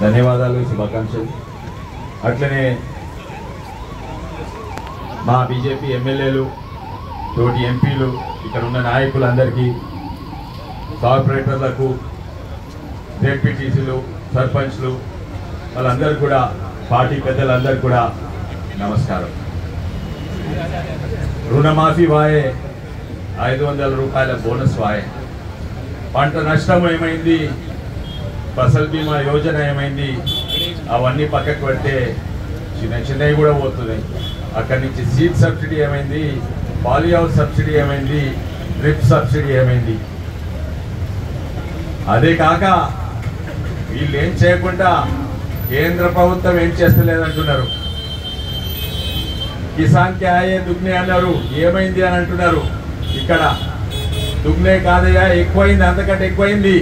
ధన్యవాదాలు, శుభాకాంక్షలు. అట్లనే మా బీజేపీ ఎమ్మెల్యేలు, తోటి ఎంపీలు, ఇక్కడ ఉన్న నాయకులందరికీ, కార్పొరేటర్లకు, జెడ్పీటీసీలు, సర్పంచ్లు, వాళ్ళందరూ కూడా, పార్టీ పెద్దలందరూ కూడా నమస్కారం. రుణమాఫీ వాయే, 500 రూపాయల బోనస్ వాయే, పంట నష్టం ఏమైంది, ఫసల్ బీమా యోజన ఏమైంది, అవన్నీ పక్కకు పెడితే చిన్న చిన్నవి కూడా పోతున్నాయి. అక్కడి నుంచి సీడ్ సబ్సిడీ ఏమైంది, పాలీ హౌస్ సబ్సిడీ ఏమైంది, డ్రిప్ సబ్సిడీ ఏమైంది. అదే కాక వీళ్ళు ఏం చేయకుండా కేంద్ర ప్రభుత్వం ఏం చేస్తలేదంటున్నారు. కిసాన్ కే ఆయే దుగ్నే అన్నారు, ఏమైంది అని అంటున్నారు. ఇక్కడ దుగ్నే కాదయ్యా, ఎక్కువైంది, అంతకంటే ఎక్కువైంది.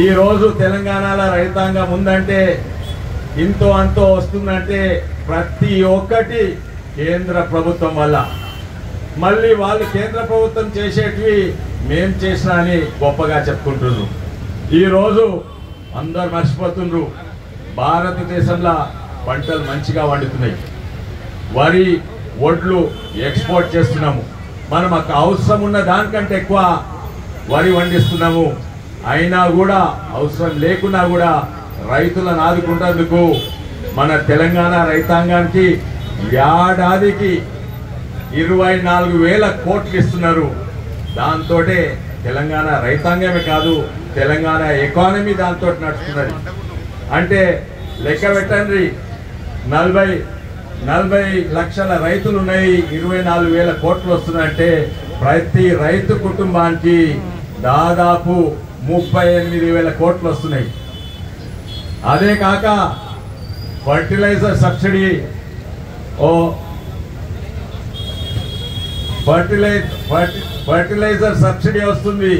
ఈరోజు తెలంగాణలో రైతాంగం ఉందంటే, ఇంతో అంతో వస్తుందంటే ప్రతి ఒక్కటి కేంద్ర ప్రభుత్వం వల్ల. మళ్ళీ వాళ్ళు కేంద్ర ప్రభుత్వం చేసేటివి మేం చేసినా అని గొప్పగా చెప్పుకుంటున్నారు. ఈరోజు అందరు మర్చిపోతున్నారు, భారతదేశంలో పంటలు మంచిగా వండుతున్నాయి. వరి, వడ్లు ఎక్స్పోర్ట్ చేస్తున్నాము. మనం అవసరం ఉన్న దానికంటే ఎక్కువ వరి వండిస్తున్నాము. అయినా కూడా, అవసరం లేకున్నా కూడా రైతులను ఆదుకుంటేందుకు మన తెలంగాణ రైతాంగానికి ఏడాదికి 24,000 కోట్లు ఇస్తున్నారు. దాంతో తెలంగాణ రైతాంగమే కాదు, తెలంగాణ ఎకానమీ దాంతో నడుస్తున్నది. అంటే లెక్క పెట్టండి, 40 లక్షల రైతులు ఉన్నాయి, 24,000 కోట్లు వస్తున్నాయంటే ప్రతి రైతు కుటుంబానికి దాదాపు 38,000 కోట్లు వస్తున్నాయి. అదే కాక ఫర్టిలైజర్ సబ్సిడీ, ఫర్టిలైజర్ సబ్సిడీ వస్తుంది.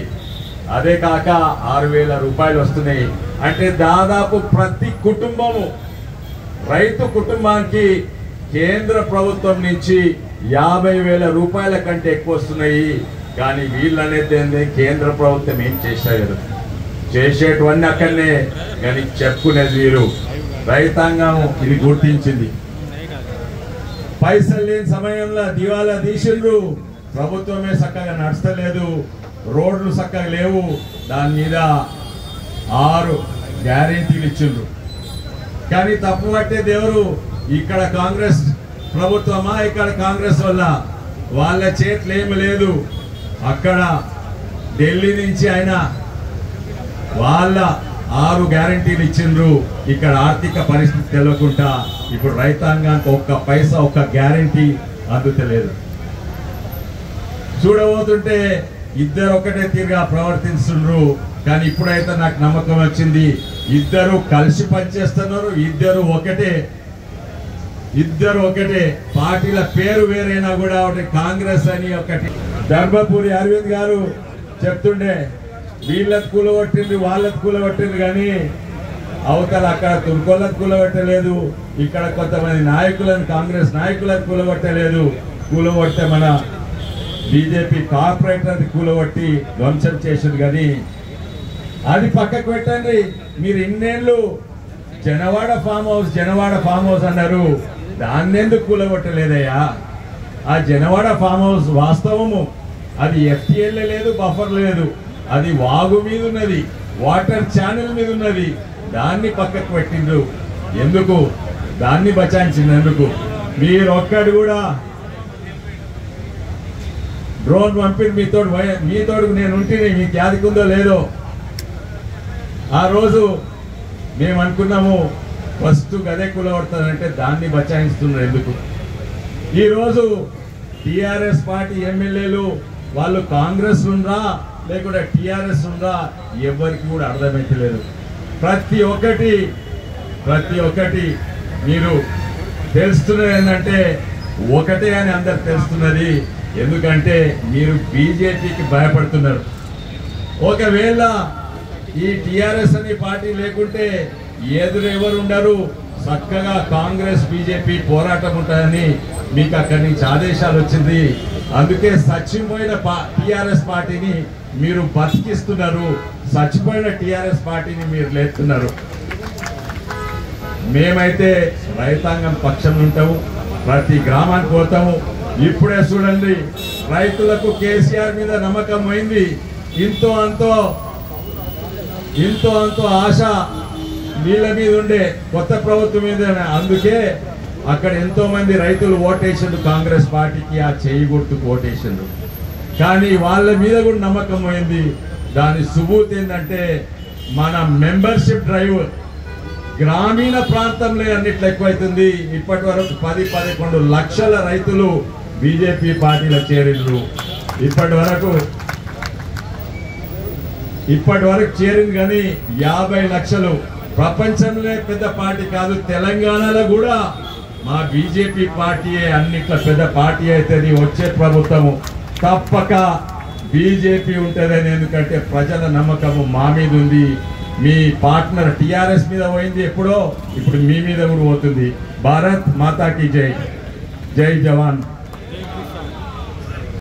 అదే కాక 6,000 రూపాయలు వస్తున్నాయి. అంటే దాదాపు ప్రతి కుటుంబము, రైతు కుటుంబానికి కేంద్ర ప్రభుత్వం నుంచి 50,000 రూపాయల కంటే ఎక్కువ వస్తున్నాయి. కానీ వీళ్ళనేది కేంద్ర ప్రభుత్వం ఏం చేశారు, చేసేటివన్నీ అక్కడనే, కానీ చెప్పుకునేది వీరు. రైతాంగం ఇది గుర్తించింది. పైసలు లేని సమయంలో దివాలా తీసిండ్రు, ప్రభుత్వమే చక్కగా నడుస్తలేదు, రోడ్లు చక్కగా లేవు. దాని మీద 6 గ్యారెంటీలు ఇచ్చిండ్రు. కానీ తప్పు పట్టే దేవుడు ఇక్కడ కాంగ్రెస్ ప్రభుత్వమా, ఇక్కడ కాంగ్రెస్ వల్ల వాళ్ళ చేతులు ఏమి లేదు. అక్కడ ఢిల్లీ నుంచి ఆయన వాళ్ళ 6 గ్యారెంటీలు ఇచ్చిండ్రు. ఇక్కడ ఆర్థిక పరిస్థితి తెలియకుండా ఇప్పుడు రైతాంగానికి ఒక్క పైసా, ఒక్క గ్యారెంటీ అందుతలేదు. చూడబోతుంటే ఇద్దరు ఒకటే తీరుగా ప్రవర్తిస్తుండ్రు. కానీ ఇప్పుడైతే నాకు నమ్మకం వచ్చింది, ఇద్దరు కలిసి పనిచేస్తున్నారు, ఇద్దరు ఒకటే. పార్టీల పేరు వేరైనా కూడా ఒకటి కాంగ్రెస్ అని ఒకటి. ధర్మపురి అరవింద్ గారు చెప్తుండే, వీళ్ళకి కూలగొట్టింది, వాళ్ళకి కూలగొట్టింది, కానీ అవతల అక్కడ తుర్కోళ్ళకి కూలగొట్టలేదు, ఇక్కడ కొంతమంది నాయకులను, కాంగ్రెస్ నాయకులను కూలగొట్టలేదు. కూలగొడితే మన బీజేపీ కార్పొరేటర్ కూలగొట్టి ధ్వంసం చేసింది. కానీ అది పక్కకు పెట్టండి. మీరు ఇన్నేళ్ళు జనవాడ ఫామ్ హౌస్ అన్నారు, దాన్ని ఎందుకు కూలగొట్టలేదయ్యా? ఆ జనవాడ ఫామ్ హౌస్ వాస్తవము, అది ఎఫ్టీఎల్ లేదు, బఫర్ లేదు, అది వాగు మీద ఉన్నది, వాటర్ ఛానల్ మీద ఉన్నది. దాన్ని పక్కకు పెట్టిండ్రు. ఎందుకు? దాన్ని బచాయించినందుకు. మీరు ఒక్కడు కూడా డ్రోన్ పంపిణీ మీతోడు నేను ఉంటేనే మీకు యాదికుందో లేదో. ఆ రోజు మేము అనుకున్నాము ఫస్ట్ గదే కూలగొడతానంటే దాన్ని బచాయిస్తున్నారు. ఎందుకు? ఈరోజు టిఆర్ఎస్ పార్టీ ఎమ్మెల్యేలు వాళ్ళు కాంగ్రెస్ ఉందా లేకుంటే టిఆర్ఎస్ ఉందా ఎవరికి కూడా అర్థమైతలేదు. ప్రతి ఒక్కటి మీరు తెలుస్తున్నది ఏంటంటే ఒకటే అని అందరు తెలుస్తున్నది. ఎందుకంటే మీరు బీజేపీకి భయపడుతున్నారు. ఒకవేళ ఈ టిఆర్ఎస్ అనే పార్టీ లేకుంటే ఎవరు ఉండరు, చక్కగా కాంగ్రెస్ బీజేపీ పోరాటం ఉంటుందని మీకు అక్కడి నుంచి ఆదేశాలు వచ్చింది. అందుకే చచ్చిపోయిన టిఆర్ఎస్ పార్టీని మీరు బతికిస్తున్నారు, చచ్చిపోయిన టిఆర్ఎస్ పార్టీని మీరు లేపుతున్నారు. మేమైతే రైతాంగం పక్షం ఉంటాము, ప్రతి గ్రామానికి పోతాము. ఇప్పుడే చూడండి, రైతులకు కేసీఆర్ మీద నమ్మకం పోయింది. ఇంతో అంతో ఆశ వీళ్ళ మీద ఉండే కొత్త ప్రభుత్వం మీద. అందుకే అక్కడ ఎంతో మంది రైతులు ఓటేసిండు కాంగ్రెస్ పార్టీకి, ఆ చేయి గుర్తుకు ఓటేసిండు. కానీ వాళ్ళ మీద కూడా నమ్మకం పోయింది. దాని సుబూత్ ఏంటంటే మన మెంబర్షిప్ డ్రైవ్ గ్రామీణ ప్రాంతంలో అన్నిట్లో ఎక్కువైతుంది. ఇప్పటి వరకు 10-11 లక్షల రైతులు బీజేపీ పార్టీలో చేరిండ్రు. ఇప్పటి వరకు చేరింది. కానీ 50 లక్షలు ప్రపంచంలో పెద్ద పార్టీ కాదు, తెలంగాణలో కూడా మా బీజేపీ పార్టీయే అన్నిట్లో పెద్ద పార్టీ అవుతుంది. వచ్చే ప్రభుత్వము తప్పక బీజేపీ ఉంటుందని, ఎందుకంటే ప్రజల నమ్మకము మా మీద ఉంది. మీ పార్ట్నర్ టిఆర్ఎస్ మీద పోయింది ఎప్పుడో, ఇప్పుడు మీ మీద కూడా పోతుంది. భారత్ మాతాకి జై, జై జవాన్.